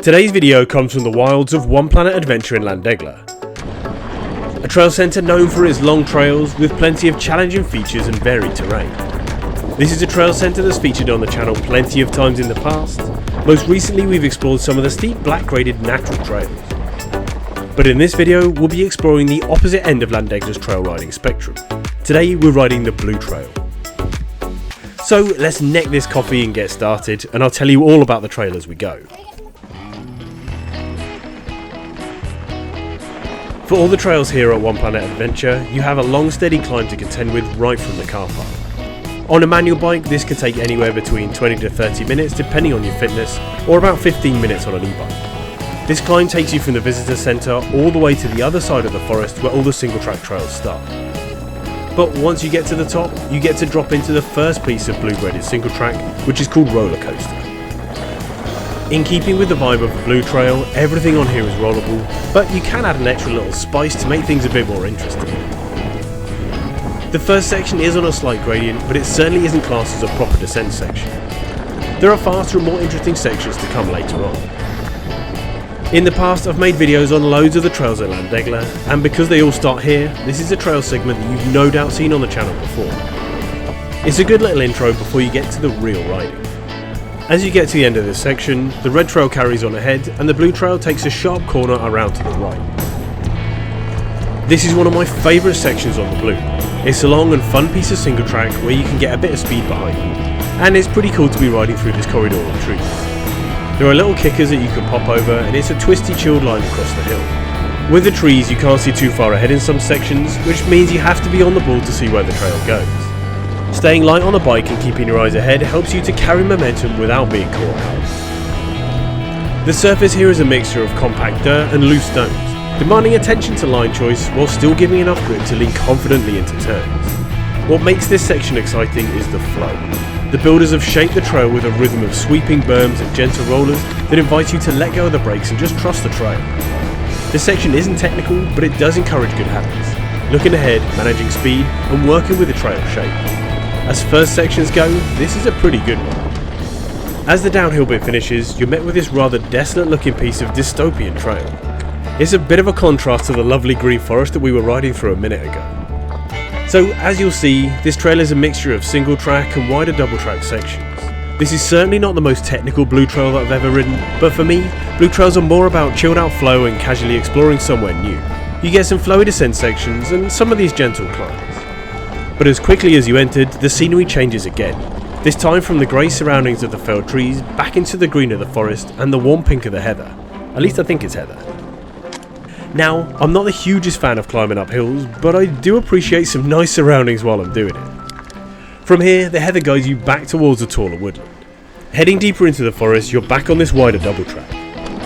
Today's video comes from the wilds of One Planet Adventure in Llandegla, a trail centre known for its long trails with plenty of challenging features and varied terrain. This is a trail centre that's featured on the channel plenty of times in the past. Most recently we've explored some of the steep black graded natural trails. But in this video we'll be exploring the opposite end of Llandegla's trail riding spectrum. Today we're riding the Blue Trail. So let's neck this coffee and get started, and I'll tell you all about the trail as we go. For all the trails here at One Planet Adventure, you have a long steady climb to contend with right from the car park. On a manual bike this can take anywhere between 20 to 30 minutes depending on your fitness, or about 15 minutes on an e-bike. This climb takes you from the visitor centre all the way to the other side of the forest where all the single track trails start. But once you get to the top, you get to drop into the first piece of blue graded single track, which is called Roller Coaster. In keeping with the vibe of the Blue Trail, everything on here is rollable, but you can add an extra little spice to make things a bit more interesting. The first section is on a slight gradient, but it certainly isn't classed as a proper descent section. There are faster and more interesting sections to come later on. In the past I've made videos on loads of the trails at Llandegla, and because they all start here, this is a trail segment that you've no doubt seen on the channel before. It's a good little intro before you get to the real riding. As you get to the end of this section, the red trail carries on ahead and the blue trail takes a sharp corner around to the right. This is one of my favourite sections on the blue. It's a long and fun piece of single track where you can get a bit of speed behind you, and it's pretty cool to be riding through this corridor of trees. There are little kickers that you can pop over, and it's a twisty chilled line across the hill. With the trees you can't see too far ahead in some sections, which means you have to be on the ball to see where the trail goes. Staying light on the bike and keeping your eyes ahead helps you to carry momentum without being caught out. The surface here is a mixture of compact dirt and loose stones, demanding attention to line choice while still giving enough grip to lean confidently into turns. What makes this section exciting is the flow. The builders have shaped the trail with a rhythm of sweeping berms and gentle rollers that invite you to let go of the brakes and just trust the trail. This section isn't technical, but it does encourage good habits, looking ahead, managing speed and working with the trail shape. As first sections go, this is a pretty good one. As the downhill bit finishes, you're met with this rather desolate looking piece of dystopian trail. It's a bit of a contrast to the lovely green forest that we were riding through a minute ago. So as you'll see, this trail is a mixture of single track and wider double track sections. This is certainly not the most technical blue trail that I've ever ridden, but for me, blue trails are more about chilled out flow and casually exploring somewhere new. You get some flowy descent sections and some of these gentle climbs. But as quickly as you entered, the scenery changes again, this time from the grey surroundings of the felled trees back into the green of the forest and the warm pink of the heather. At least I think it's heather. Now, I'm not the hugest fan of climbing up hills, but I do appreciate some nice surroundings while I'm doing it. From here, the heather guides you back towards the taller woodland. Heading deeper into the forest, you're back on this wider double track.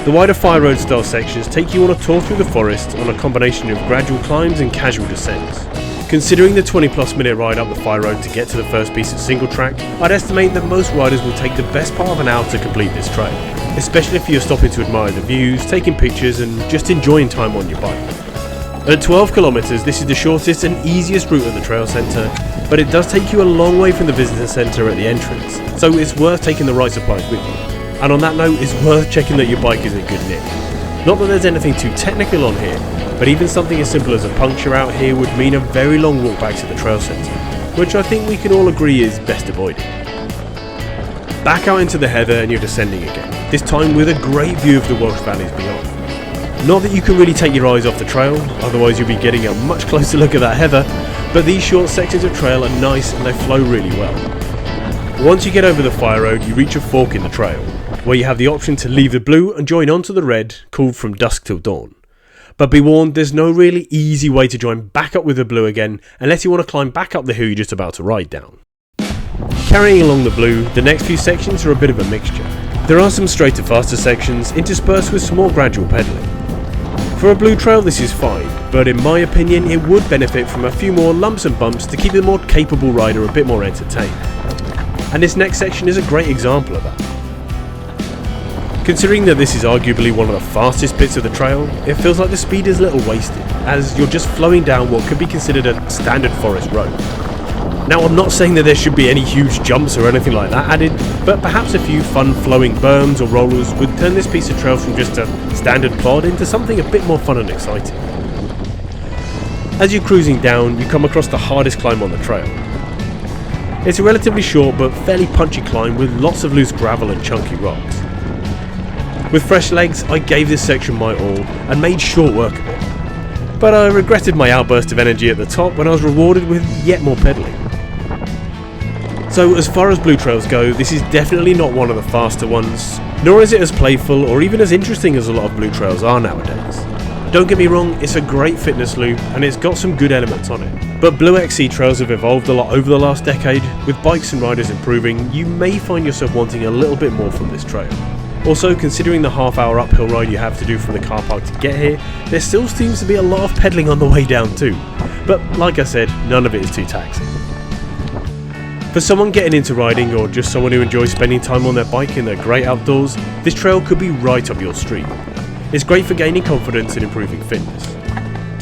The wider fire road style sections take you on a tour through the forest on a combination of gradual climbs and casual descents. Considering the 20+ minute ride up the fire road to get to the first piece of single track, I'd estimate that most riders will take the best part of an hour to complete this trail, especially if you're stopping to admire the views, taking pictures and just enjoying time on your bike. At 12 kilometers, this is the shortest and easiest route of the trail centre, but it does take you a long way from the visitor centre at the entrance, so it's worth taking the right supplies with you. And on that note, it's worth checking that your bike is in good nick. Not that there's anything too technical on here, but even something as simple as a puncture out here would mean a very long walk back to the trail centre, which I think we can all agree is best avoided. Back out into the heather and you're descending again, this time with a great view of the Welsh valleys beyond. Not that you can really take your eyes off the trail, otherwise you'll be getting a much closer look at that heather, but these short sections of trail are nice and they flow really well. Once you get over the fire road, you reach a fork in the trail, where you have the option to leave the blue and join onto the red, called From Dusk Till Dawn. But be warned, there's no really easy way to join back up with the blue again unless you want to climb back up the hill you're just about to ride down. Carrying along the blue, the next few sections are a bit of a mixture. There are some straighter faster sections interspersed with some more gradual pedalling. For a blue trail this is fine, but in my opinion it would benefit from a few more lumps and bumps to keep the more capable rider a bit more entertained. And this next section is a great example of that. Considering that this is arguably one of the fastest bits of the trail, it feels like the speed is a little wasted, as you're just flowing down what could be considered a standard forest road. Now, I'm not saying that there should be any huge jumps or anything like that added, but perhaps a few fun flowing berms or rollers would turn this piece of trail from just a standard plod into something a bit more fun and exciting. As you're cruising down, you come across the hardest climb on the trail. It's a relatively short but fairly punchy climb with lots of loose gravel and chunky rocks. With fresh legs, I gave this section my all and made short work of it. But I regretted my outburst of energy at the top when I was rewarded with yet more pedalling. So as far as blue trails go, this is definitely not one of the faster ones, nor is it as playful or even as interesting as a lot of blue trails are nowadays. Don't get me wrong, it's a great fitness loop and it's got some good elements on it. But blue XC trails have evolved a lot over the last decade. With bikes and riders improving, you may find yourself wanting a little bit more from this trail. Also, considering the half-hour uphill ride you have to do from the car park to get here, there still seems to be a lot of pedalling on the way down too. But like I said, none of it is too taxing. For someone getting into riding or just someone who enjoys spending time on their bike in the great outdoors, this trail could be right up your street. It's great for gaining confidence and improving fitness.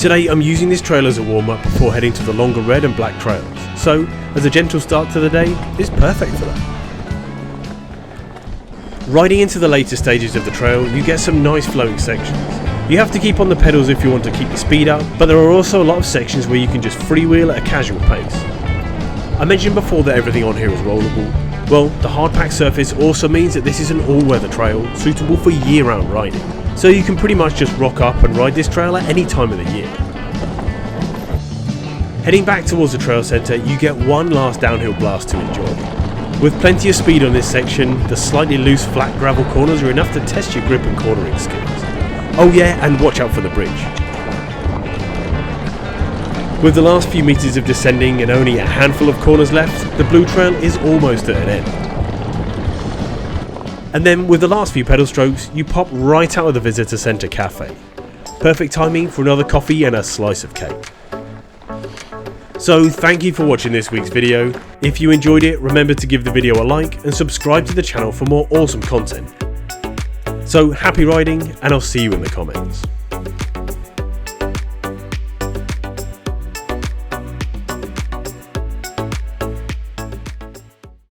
Today I'm using this trail as a warm-up before heading to the longer red and black trails, so as a gentle start to the day, it's perfect for that. Riding into the later stages of the trail, you get some nice flowing sections. You have to keep on the pedals if you want to keep the speed up, but there are also a lot of sections where you can just freewheel at a casual pace. I mentioned before that everything on here is rollable. Well, the hard pack surface also means that this is an all-weather trail suitable for year-round riding, so you can pretty much just rock up and ride this trail at any time of the year. Heading back towards the trail centre, you get one last downhill blast to enjoy. With plenty of speed on this section, the slightly loose flat gravel corners are enough to test your grip and cornering skills. Oh yeah, and watch out for the bridge. With the last few metres of descending and only a handful of corners left, the blue trail is almost at an end. And then with the last few pedal strokes, you pop right out of the visitor centre cafe. Perfect timing for another coffee and a slice of cake. So thank you for watching this week's video. If you enjoyed it, remember to give the video a like and subscribe to the channel for more awesome content. So happy riding, and I'll see you in the comments.